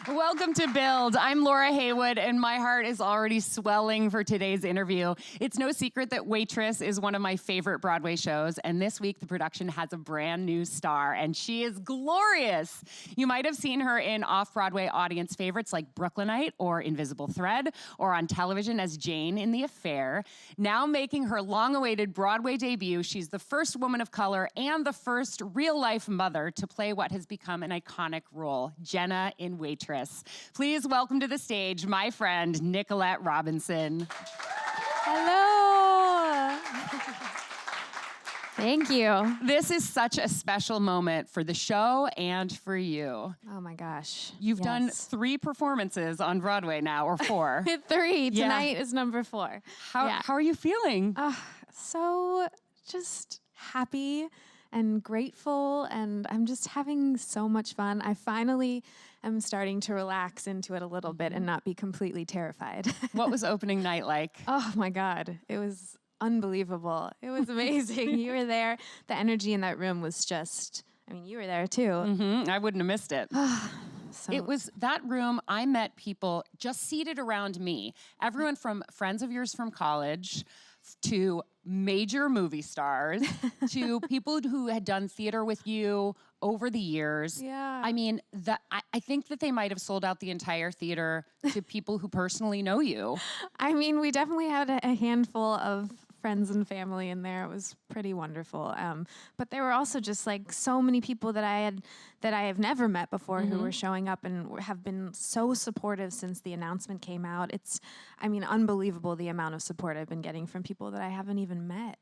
Welcome to Build. I'm Laura Haywood, and my heart is already swelling for today's interview. It's no secret that Waitress is one of my favorite Broadway shows, and this week the production has a brand new star, and she is glorious. You might have seen her in Off-Broadway audience favorites like Brooklynite or Invisible Thread, or on television as Jane in The Affair. Now making her long-awaited Broadway debut, she's the first woman of color and the first real-life mother to play what has become an iconic role, Jenna in Waitress. Please welcome to the stage my friend, Nicolette Robinson. Hello. Thank you. This is such a special moment for the show and for you. Oh my gosh. You've done 3 performances on Broadway now, or 4. 3. Tonight is number 4. How are you feeling? So just happy and grateful, and I'm just having so much fun. I finally am starting to relax into it a little bit and not be completely terrified. What was opening night like? Oh my God, it was unbelievable. It was amazing. You were there. The energy in that room was just, I mean, you were there too. I wouldn't have missed it. It was that room. I met people just seated around me. Everyone from friends of yours from college to major movie stars to people who had done theater with you over the years. Yeah. I mean, I think that they might have sold out the entire theater to people who personally know you. I mean, we definitely had a handful of friends and family in there. It was pretty wonderful. But there were also just like so many people that I have never met before who were showing up and have been so supportive since the announcement came out. It's, I mean, unbelievable the amount of support I've been getting from people that I haven't even met.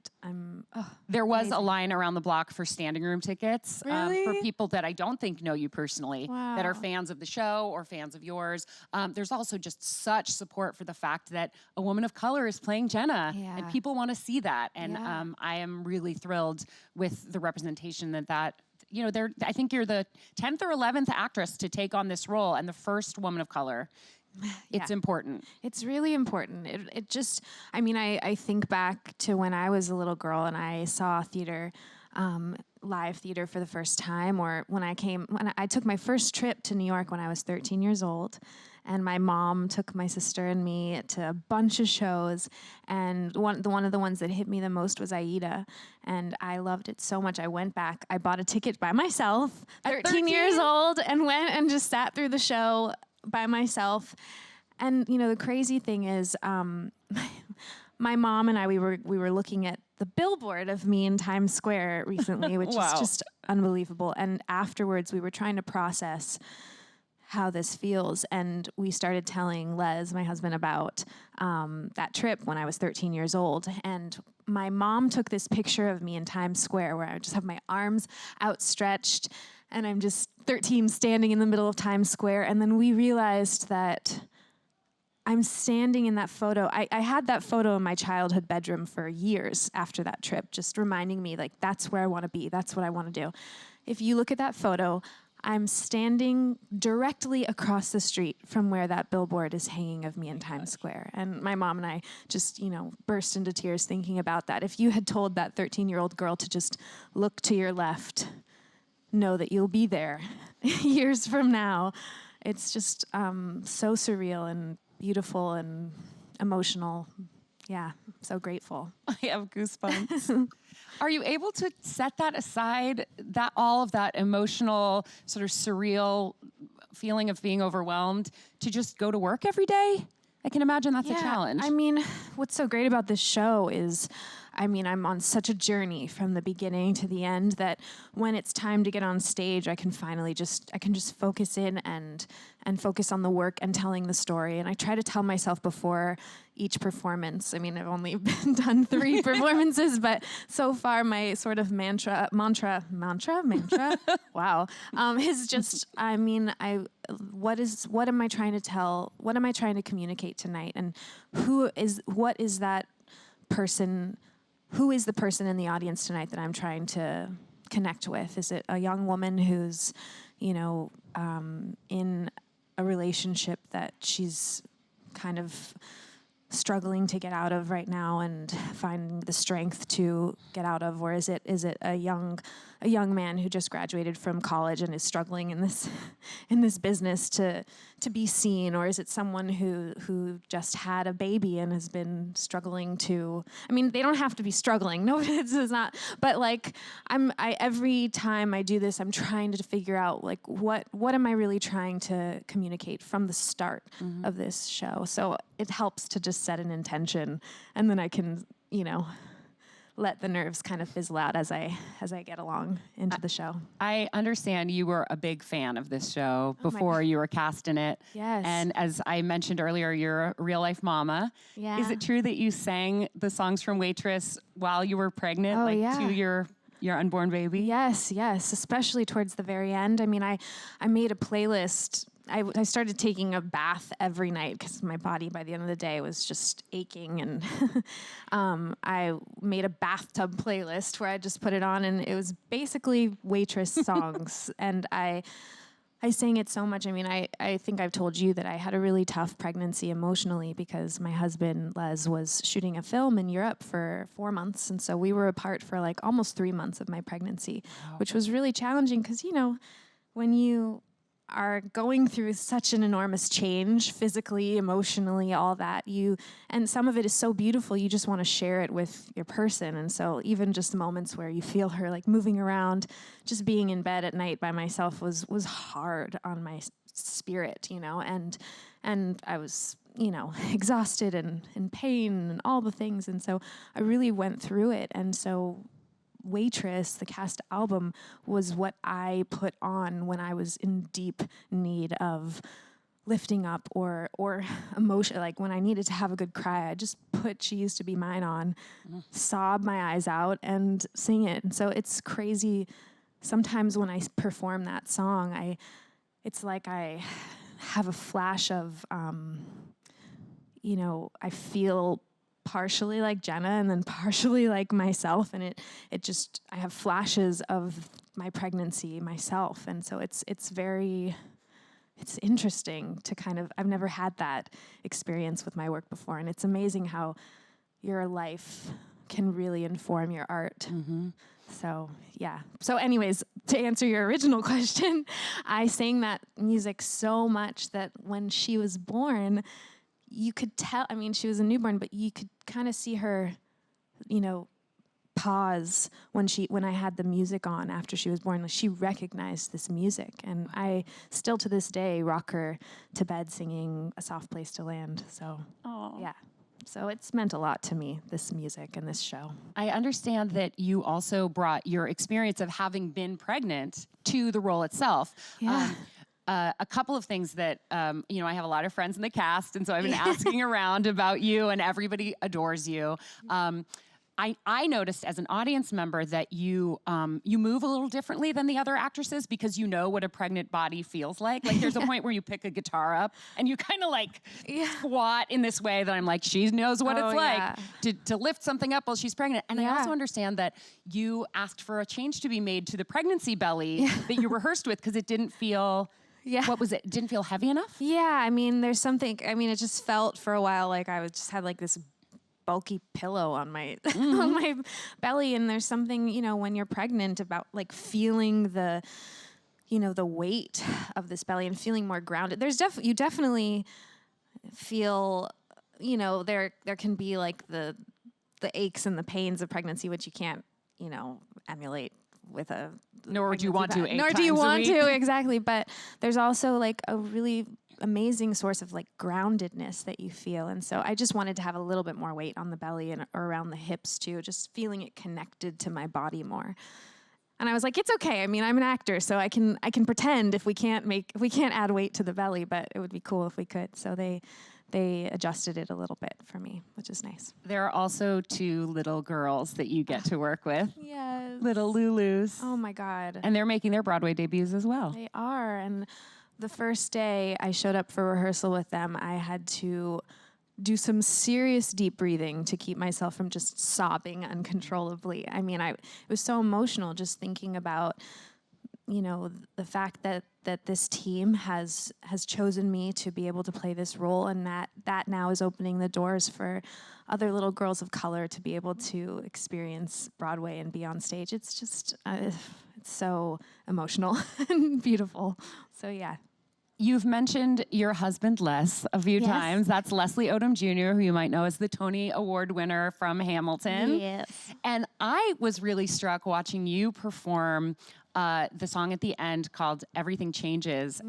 There was a line around the block for standing room tickets Really? for people that I don't think know you personally, Wow. that are fans of the show or fans of yours. There's also just such support for the fact that a woman of color is playing Jenna, and people want to see that. And I am really thrilled with the representation that you know, I think you're the 10th or 11th actress to take on this role and the first woman of color. It's important. It's really important. It just, I mean, I think back to when I was a little girl and I saw theater, live theater for the first time, or when I took my first trip to New York when I was 13 years old. And my mom took my sister and me to a bunch of shows, and one of the ones that hit me the most was Aida, and I loved it so much. I went back, I bought a ticket by myself, 13 years old, and went and just sat through the show by myself. And you know, the crazy thing is, my mom and I, we were looking at the billboard of me in Times Square recently, which is just unbelievable. And afterwards, we were trying to process how this feels, and we started telling Les, my husband, about that trip when I was 13 years old. And my mom took this picture of me in Times Square where I just have my arms outstretched and I'm just 13 standing in the middle of Times Square. And then we realized that I'm standing in that photo. I had that photo in my childhood bedroom for years after that trip, just reminding me, like, that's where I want to be. That's what I want to do. If you look at that photo, I'm standing directly across the street from where that billboard is hanging of me in Times Square. And my mom and I just, you know, burst into tears thinking about that. If you had told that 13-year-old girl to just look to your left, know that you'll be there years from now. It's just so surreal and beautiful and emotional. Yeah, so grateful. I have goosebumps. Are you able to set that aside, that all of that emotional, sort of surreal feeling of being overwhelmed, to just go to work every day? I can imagine that's a challenge. I mean, what's so great about this show is, I mean, I'm on such a journey from the beginning to the end that when it's time to get on stage, I can finally just focus in and focus on the work and telling the story. And I try to tell myself before each performance. I mean, I've only done 3 performances, but so far my sort of mantra, wow, is just, I mean, what am I trying to tell? What am I trying to communicate tonight? And who is the person in the audience tonight that I'm trying to connect with? Is it a young woman who's, you know, in a relationship that she's kind of struggling to get out of right now and finding the strength to get out of, or is it a young man who just graduated from college and is struggling in this business to be seen, or is it someone who just had a baby and has been struggling to, I mean, they don't have to be struggling, no, this is not, but like every time I do this, I'm trying to figure out like what am I really trying to communicate from the start of this show. So it helps to just set an intention, and then I can, let the nerves kind of fizzle out as I get along into the show. I understand you were a big fan of this show before you were cast in it. Yes. And as I mentioned earlier, you're a real life mama. Yeah. Is it true that you sang the songs from Waitress while you were pregnant, to your unborn baby? Yes, especially towards the very end. I mean, I made a playlist. I started taking a bath every night because my body by the end of the day was just aching, and I made a bathtub playlist where I just put it on, and it was basically Waitress songs. And I sang it so much. I mean, I think I've told you that I had a really tough pregnancy emotionally because my husband, Les, was shooting a film in Europe for 4 months. And so we were apart for like almost 3 months of my pregnancy, which was really challenging because, when you are going through such an enormous change, physically, emotionally, all that, and some of it is so beautiful, you just want to share it with your person. And so even just the moments where you feel her like moving around, just being in bed at night by myself was hard on my spirit, and I was, exhausted and in pain and all the things. And so I really went through it. And so Waitress, the cast album, was what I put on when I was in deep need of lifting up or emotion. Like when I needed to have a good cry, I just put She Used to Be Mine on, sob my eyes out, and sing it. And so it's crazy. Sometimes when I perform that song, it's like I have a flash of, I feel partially like Jenna and then partially like myself, and it just, I have flashes of my pregnancy myself. And so it's interesting to kind of, I've never had that experience with my work before, and it's amazing how your life can really inform your art. So yeah. So anyways, to answer your original question, I sang that music so much that when she was born, you could tell, I mean, she was a newborn, but you could kind of see her, pause when I had the music on after she was born. Like, she recognized this music, and I still to this day rock her to bed singing A Soft Place to Land. So, yeah. So it's meant a lot to me, this music and this show. I understand that you also brought your experience of having been pregnant to the role itself. Yeah. A couple of things that, I have a lot of friends in the cast, and so I've been asking around about you, and everybody adores you. I noticed as an audience member that you move a little differently than the other actresses because you know what a pregnant body feels like. Like there's a point where you pick a guitar up and you kind of like squat in this way that I'm like, she knows what it's like to lift something up while she's pregnant. And I also understand that you asked for a change to be made to the pregnancy belly that you rehearsed with because it didn't feel... Yeah. What was it? Didn't feel heavy enough? Yeah, I mean, there's something, it just felt for a while like I just had like this bulky pillow on my on my belly, and there's something, when you're pregnant about like feeling the the weight of this belly and feeling more grounded. There's you definitely feel, there can be like the aches and the pains of pregnancy, which you can't, emulate with a... Nor would you want to 8 times a week. Nor do you want to, exactly. But there's also like a really amazing source of like groundedness that you feel. And so I just wanted to have a little bit more weight on the belly and around the hips too, just feeling it connected to my body more. And I was like, it's okay. I mean, I'm an actor, so I can pretend if we can't add weight to the belly, but it would be cool if we could. So they adjusted it a little bit for me, which is nice. There are also 2 little girls that you get to work with. Yes. Little Lulus. Oh my God. And they're making their Broadway debuts as well. They are. And the first day I showed up for rehearsal with them, I had to do some serious deep breathing to keep myself from just sobbing uncontrollably. I mean, it was so emotional just thinking about you know, the fact that this team has chosen me to be able to play this role, and that now is opening the doors for other little girls of color to be able to experience Broadway and be on stage. It's just, it's so emotional and beautiful. So yeah. You've mentioned your husband, Les, a few times. That's Leslie Odom Jr., who you might know as the Tony Award winner from Hamilton. Yes. And I was really struck watching you perform the song at the end called Everything Changes.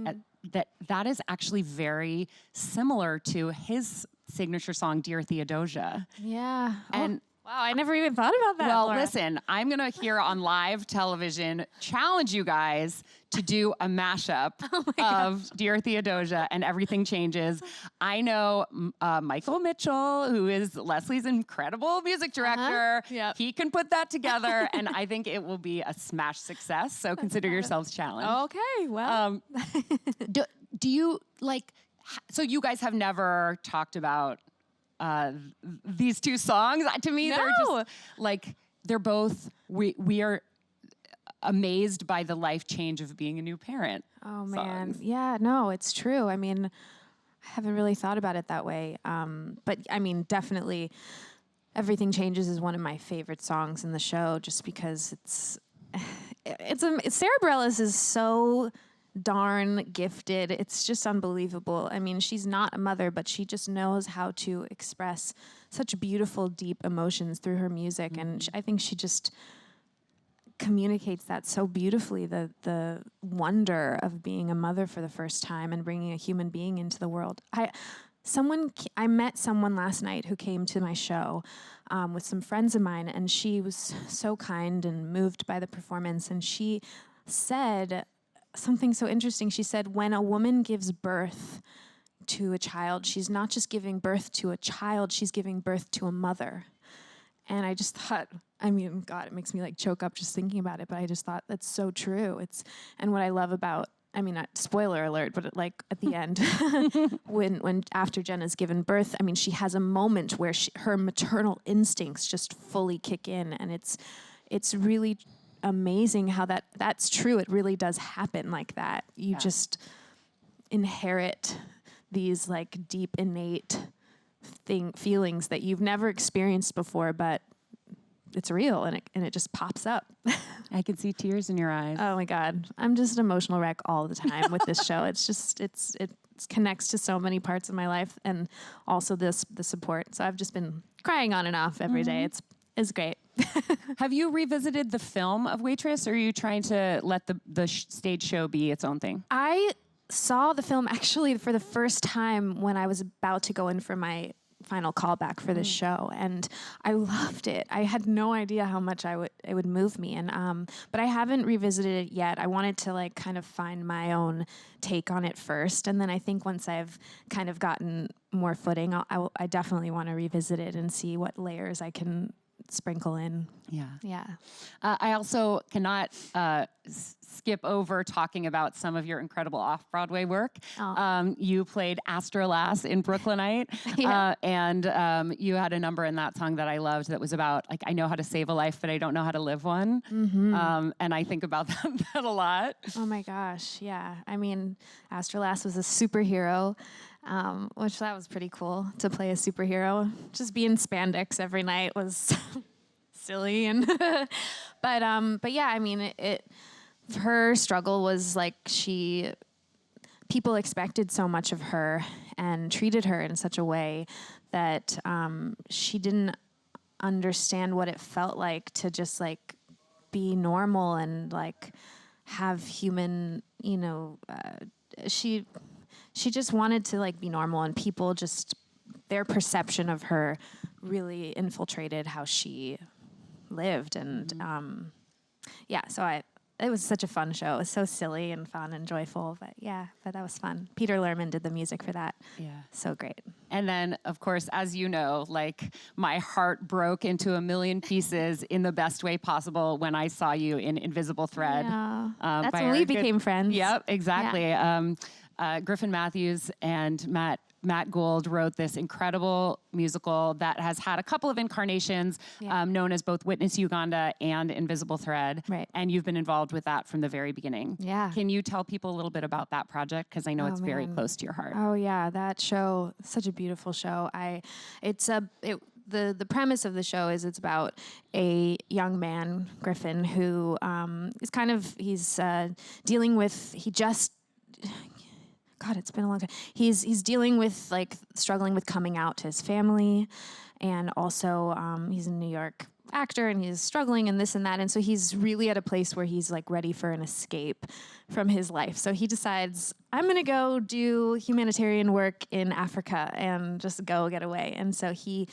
That is actually very similar to his signature song, Dear Theodosia. Yeah. And wow, I never even thought about that. well, Laura. listen, I'm going to here on live television challenge you guys to do a mashup of Dear Theodosia and Everything Changes. I know Michael Mitchell, who is Leslie's incredible music director. Yep. He can put that together, and I think it will be a smash success. So consider yourselves challenged. Okay, well. Do you like? So you guys have never talked about these two songs? To me, they're just like they're both. We are amazed by the life change of being a new parent. Oh man, songs. yeah, no, it's true. I mean, I haven't really thought about it that way. But I mean, definitely, Everything Changes is one of my favorite songs in the show, just because Sara Bareilles is so darn gifted. It's just unbelievable. I mean, she's not a mother, but she just knows how to express such beautiful, deep emotions through her music, and I think she just communicates that so beautifully, the wonder of being a mother for the first time and bringing a human being into the world. I met someone last night who came to my show with some friends of mine, and she was so kind and moved by the performance, and she said something so interesting. She said, when a woman gives birth to a child, she's not just giving birth to a child, she's giving birth to a mother. And I just thought, I mean, God, it makes me like choke up just thinking about it, but I just thought that's so true. And what I love about, I mean, spoiler alert, but like at the end, when after Jenna's given birth, I mean, she has a moment where her maternal instincts just fully kick in, and it's really amazing how that's true. It really does happen like that. You just inherit these like deep innate feelings that you've never experienced before, but it's real, and it just pops up. I can see tears in your eyes. Oh my God, I'm just an emotional wreck all the time with this show. It's just it connects to so many parts of my life, and also the support. So I've just been crying on and off every day. It's great. Have you revisited the film of Waitress, or are you trying to let the stage show be its own thing? I saw the film actually for the first time when I was about to go in for my final callback for this show, and I loved it. I had no idea how much it would move me, and but I haven't revisited it yet. I wanted to like kind of find my own take on it first, and then I think once I've kind of gotten more footing, I definitely want to revisit it and see what layers I can sprinkle in. Yeah. I also cannot skip over talking about some of your incredible off-Broadway work. You played Astrolass in Brooklynite, and you had a number in that song that I loved that was about, like, I know how to save a life, but I don't know how to live one. And I think about that a lot. Oh my gosh, yeah. I mean, Astrolass was a superhero, which that was pretty cool to play a superhero. Just be in spandex every night was silly, and but yeah, I mean, her struggle was like people expected so much of her and treated her in such a way that she didn't understand what it felt like to just like be normal and like have human, you know, she just wanted to like be normal, and people just, their perception of her really infiltrated how she lived. And so it was such a fun show. It was so silly and fun and joyful, but that was fun. Peter Lerman did the music for that. Yeah. So great. And then, of course, as you know, like, my heart broke into a million pieces in the best way possible when I saw you in Invisible Thread. That's when we became friends. Yep, exactly. Yeah. Griffin Matthews and Matt Gould wrote this incredible musical that has had a couple of incarnations, known as both Witness Uganda and Invisible Thread. Right. And you've been involved with that from the very beginning. Yeah. Can you tell people a little bit about that project? Because I know it's very close to your heart. Oh yeah, that show, such a beautiful show. The premise of the show is it's about a young man, Griffin, who he's dealing with, God, it's been a long time. He's dealing with struggling with coming out to his family, and also he's a New York actor and he's struggling and this and that, and so he's really at a place where he's ready for an escape from his life. So he decides, I'm gonna go do humanitarian work in Africa and just go get away. And so he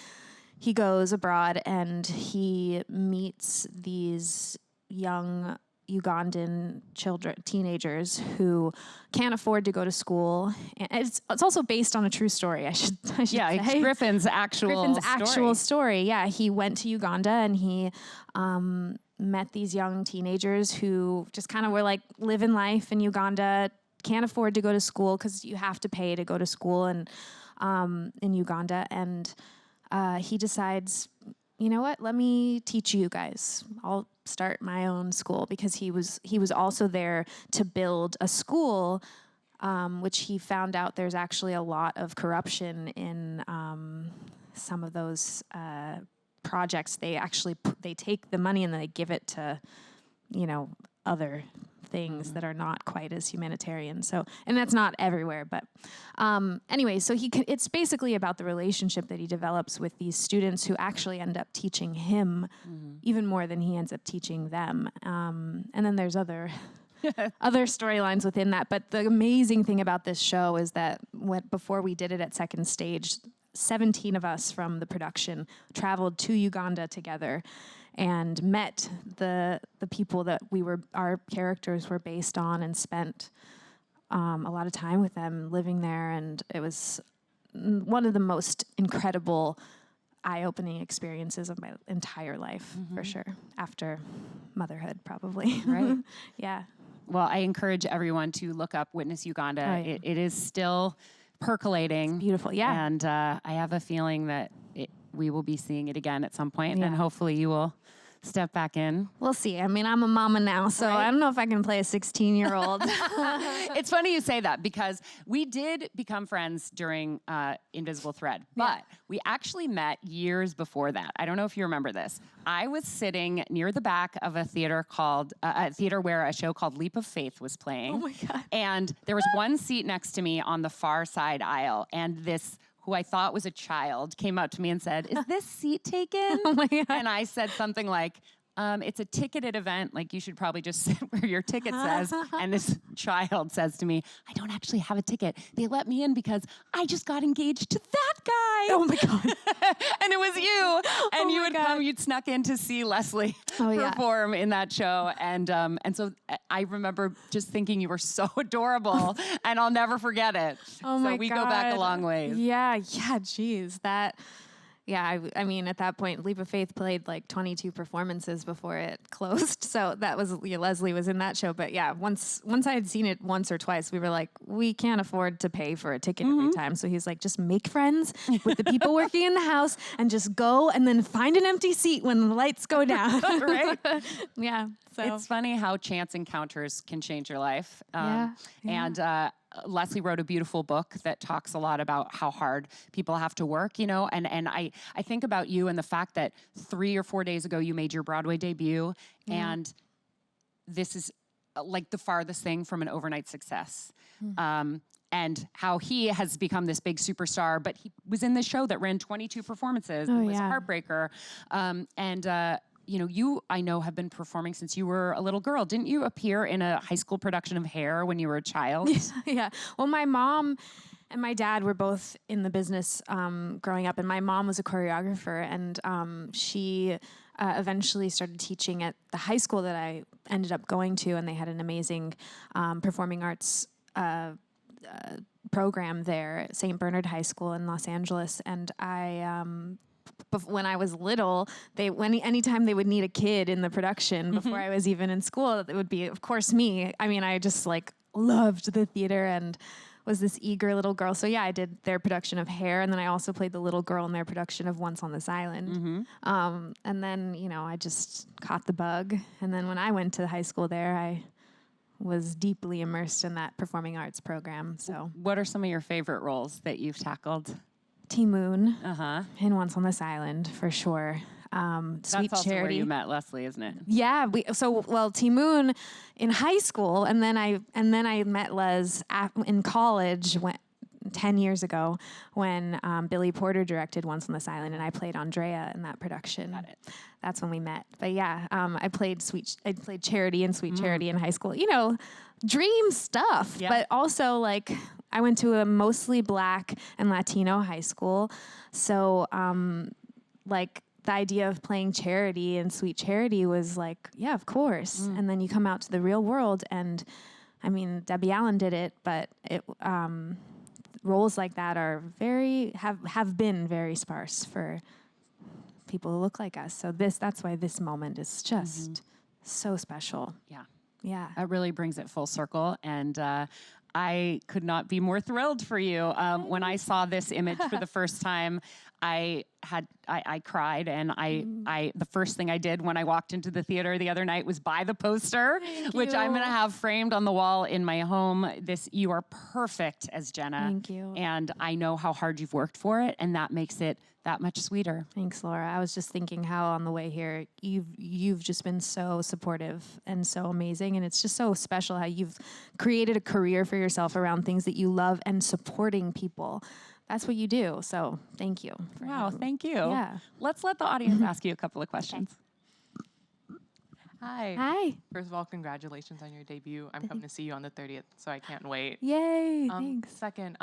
goes abroad and he meets these young Ugandan teenagers who can't afford to go to school. And it's also based on a true story, I should yeah, say. It's Griffin's actual story. Yeah, he went to Uganda and he met these young teenagers who just kind of were living life in Uganda, can't afford to go to school because you have to pay to go to school and in Uganda. And he decides, you know what, let me teach you guys. I'll start my own school, because he was also there to build a school, which he found out there's actually a lot of corruption in some of those projects. They actually they take the money and they give it to, other things that are not quite as humanitarian. So, and that's not everywhere, but anyway, so it's basically about the relationship that he develops with these students who actually end up teaching him even more than he ends up teaching them. And then there's other storylines within that. But the amazing thing about this show is that before we did it at Second Stage, 17 of us from the production traveled to Uganda together and met the people that our characters were based on, and spent a lot of time with them living there. And it was one of the most incredible, eye-opening experiences of my entire life, for sure, after motherhood, probably. Right. Yeah. Well, I encourage everyone to look up Witness Uganda. Oh, yeah. It is still percolating. It's beautiful, yeah. And I have a feeling that we will be seeing it again at some point, and hopefully you will step back in. We'll see. I mean, I'm a mama now, so I don't know if I can play a 16-year-old. It's funny you say that, because we did become friends during Invisible Thread, but we actually met years before that. I don't know if you remember this. I was sitting near the back of a theater where a show called Leap of Faith was playing. Oh my God. And there was one seat next to me on the far side aisle, and this who I thought was a child came up to me and said, "Is this seat taken?" Oh my God. And I said something like, it's a ticketed event. You should probably just sit where your ticket says. And this child says to me, "I don't actually have a ticket. They let me in because I just got engaged to that guy." Oh my God. And it was you. And you would come, you'd snuck in to see Leslie perform in that show. And so I remember just thinking you were so adorable, and I'll never forget it. Oh my God. So we go back a long ways. Yeah, geez. I mean, at that point, Leap of Faith played 22 performances before it closed. So that was, Leslie was in that show. But yeah, once I had seen it once or twice, we were like, we can't afford to pay for a ticket every time. So he's like, just make friends with the people working in the house and just go and then find an empty seat when the lights go down. Right? Yeah. So It's funny how chance encounters can change your life. And Leslie wrote a beautiful book that talks a lot about how hard people have to work, and I think about you and the fact that 3 or 4 days ago you made your Broadway debut, and this is the farthest thing from an overnight success. And how he has become this big superstar, but he was in this show that ran 22 performances. It was a heartbreaker. You, I know, have been performing since you were a little girl. Didn't you appear in a high school production of Hair when you were a child? Yeah. Well, my mom and my dad were both in the business growing up, and my mom was a choreographer, and she eventually started teaching at the high school that I ended up going to, and they had an amazing performing arts program there at St. Bernard High School in Los Angeles, and when I was little, anytime they would need a kid in the production before I was even in school, it would be, of course, me. I mean, I just loved the theater and was this eager little girl. So yeah, I did their production of Hair, and then I also played the little girl in their production of Once on This Island. And then, you know, I just caught the bug. And then when I went to high school there, I was deeply immersed in that performing arts program. So What are some of your favorite roles that you've tackled? T-Moon in Once on This Island, for sure. Sweet That's also Charity. where you met Leslie, isn't it? Yeah, T-Moon in high school, and then I met Les in college 10 years ago when Billy Porter directed Once on This Island, and I played Andrea in that production. Got it. That's when we met. But yeah, I played Charity and Sweet Charity in high school. You know, dream stuff. Yeah. But also, like, I went to a mostly Black and Latino high school, so like, the idea of playing Charity and Sweet Charity was like, yeah, of course. And then you come out to the real world, and I mean, Debbie Allen did it, but roles like that are have been very sparse for people who look like us. So that's why this moment is just so special. Yeah. Yeah. That really brings it full circle. And I could not be more thrilled for you. When I saw this image for the first time, I cried, and the first thing I did when I walked into the theater the other night was buy the poster, which I'm gonna have framed on the wall in my home. You are perfect as Jenna. Thank you. And I know how hard you've worked for it, and that makes it that much sweeter. Thanks, Laura. I was just thinking how on the way here, you've just been so supportive and so amazing, and it's just so special how you've created a career for yourself around things that you love and supporting people. That's what you do. So thank you. Wow, thank you. Yeah. Let's let the audience ask you a couple of questions. Hi. Hi. First of all, congratulations on your debut. I'm coming to see you on the 30th, so I can't wait. Yay. Thanks. Second,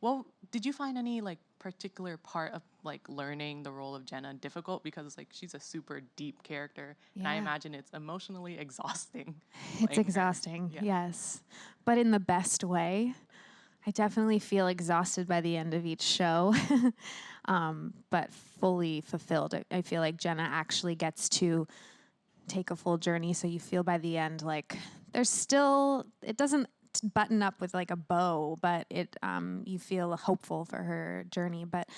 well, did you find any like particular part of like learning the role of Jenna difficult? Because like she's a super deep character, and I Yeah. imagine it's emotionally exhausting. It's playing her. exhausting, Yeah. yes. But in the best way. I definitely feel exhausted by the end of each show, but fully fulfilled. I feel like Jenna actually gets to take a full journey, so you feel by the end like there's still, it doesn't button up with like a bow, but you feel hopeful for her journey. But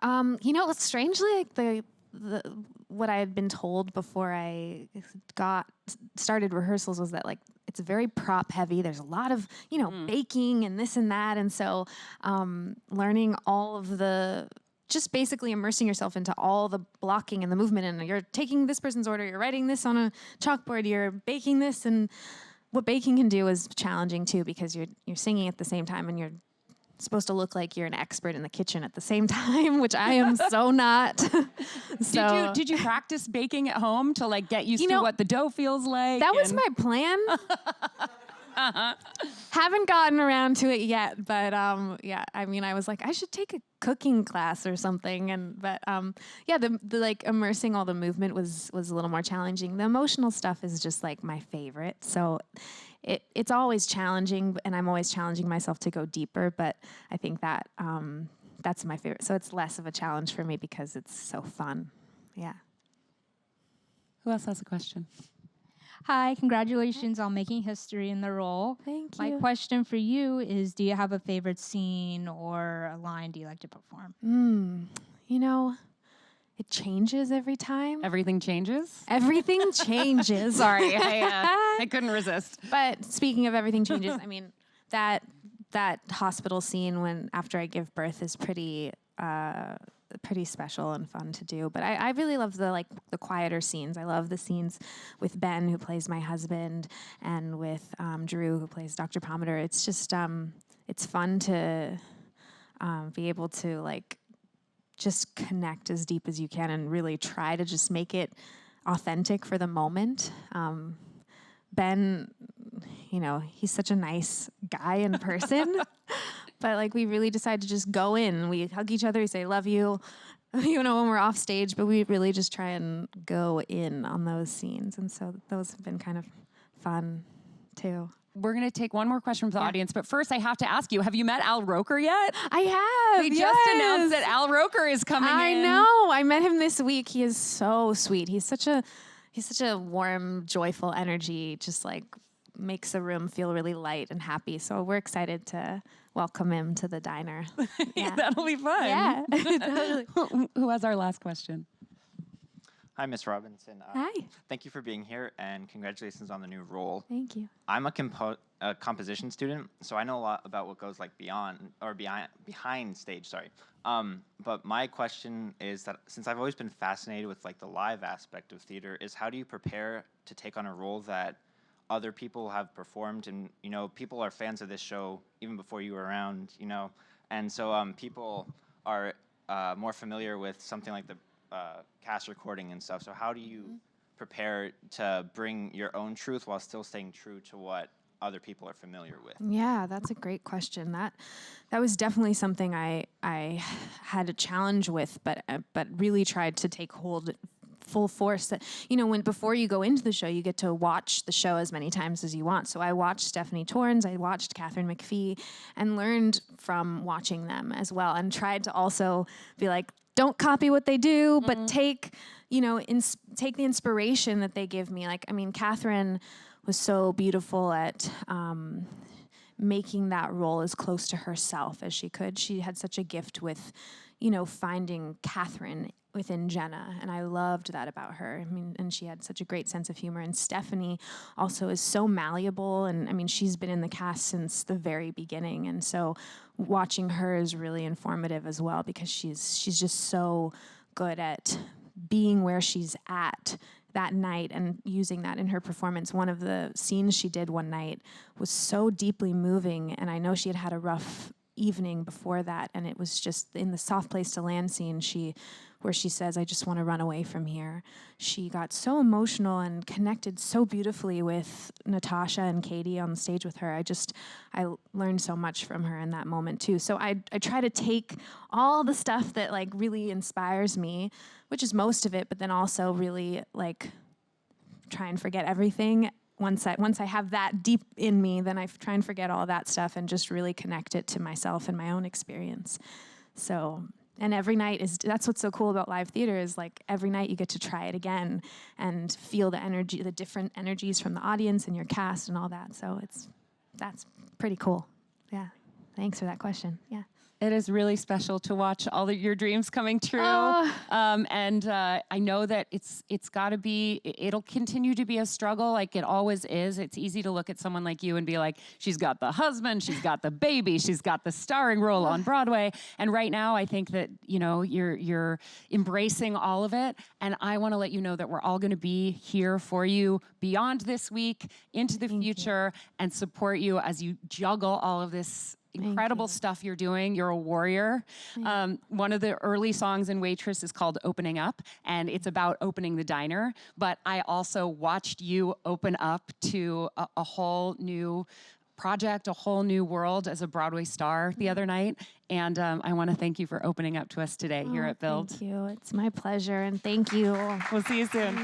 you know, strangely, like what I had been told before I started rehearsals was that like it's very prop heavy. There's a lot of, you know, baking and this and that. And so learning all of just basically immersing yourself into all the blocking and the movement, and you're taking this person's order, you're writing this on a chalkboard, you're baking this, and what baking can do is challenging too, because you're singing at the same time, and you're supposed to look like you're an expert in the kitchen at the same time, which I am so not. So Did you practice baking at home to like get used to what the dough feels like? that was my plan. Haven't gotten around to it yet, but yeah, I mean, I was like, I should take a cooking class or something, but yeah, the like immersing all the movement was a little more challenging. The emotional stuff is just like my favorite, so it's always challenging, and I'm always challenging myself to go deeper. But I think that that's my favorite, so it's less of a challenge for me because it's so fun. Yeah. Who else has a question? Hi, congratulations on making history in the role. Thank My you. question for you is, do you have a favorite scene or a line do you like to perform? You know, it changes every time. Everything changes? Everything changes. Sorry, I couldn't resist. But speaking of everything changes, I mean, that hospital scene after I give birth is pretty special and fun to do. But I really love the quieter scenes. I love the scenes with Ben, who plays my husband, and with Drew, who plays Dr. Pomander. It's just it's fun to be able to like just connect as deep as you can and really try to just make it authentic for the moment. Ben, you know, he's such a nice guy in person, but like we really decide to just go in. We hug each other, we say, love you, you know, when we're off stage, but we really just try and go in on those scenes. And so those have been kind of fun too. We're going to take one more question from the audience, but first I have to ask you, have you met Al Roker yet? I have. We just announced that Al Roker is coming in. I know. I met him this week. He is so sweet. He's such a warm, joyful energy, just like makes a room feel really light and happy. So we're excited to welcome him to the diner. Yeah. That'll be fun. Yeah. Totally. Who has our last question? Hi, Miss Robinson. Hi. Thank you for being here, and congratulations on the new role. Thank you. I'm a composition student, so I know a lot about what goes like behind stage. Sorry. But my question is that since I've always been fascinated with like the live aspect of theater, is how do you prepare to take on a role that other people have performed, and people are fans of this show even before you were around, and so people are more familiar with something like the cast recording and stuff. So how do you prepare to bring your own truth while still staying true to what other people are familiar with? Yeah, that's a great question. That was definitely something I had a challenge with, but really tried to take hold full force. That when before you go into the show, you get to watch the show as many times as you want. So I watched Stephanie Torrens, I watched Catherine McPhee, and learned from watching them as well, and tried to also be like, don't copy what they do, but take the inspiration that they give me. Like, I mean, Catherine was so beautiful at making that role as close to herself as she could. She had such a gift with, finding Catherine within Jenna, and I loved that about her. I mean, and she had such a great sense of humor. And Stephanie also is so malleable, and I mean, she's been in the cast since the very beginning, and so watching her is really informative as well, because she's just so good at being where she's at that night and using that in her performance. One of the scenes she did one night was so deeply moving, and I know she had had a rough evening before that, and it was just in the soft place to land scene where she says, I just want to run away from here. She got so emotional and connected so beautifully with Natasha and Katie on the stage with her. I learned so much from her in that moment too. So I try to take all the stuff that like really inspires me, which is most of it, but then also really like try and forget everything. Once I have that deep in me, then I try and forget all that stuff and just really connect it to myself and my own experience. So, and every night that's what's so cool about live theater, is like every night you get to try it again and feel the energy, the different energies from the audience and your cast and all that. So that's pretty cool. Yeah. Thanks for that question. Yeah. It is really special to watch all of your dreams coming true. And I know that it'll continue to be a struggle, like it always is. It's easy to look at someone like you and be like, she's got the husband, she's got the baby, she's got the starring role on Broadway. And right now I think that, you're embracing all of it. And I want to let you know that we're all going to be here for you beyond this week, into the future, and support you as you juggle all of this incredible stuff you're doing. You're a warrior. One of the early songs in Waitress is called Opening Up, and it's about opening the diner. But I also watched you open up to a whole new project, a whole new world as a Broadway star the other night. And I want to thank you for opening up to us today here at Build. Thank you. It's my pleasure, and thank you. We'll see you soon.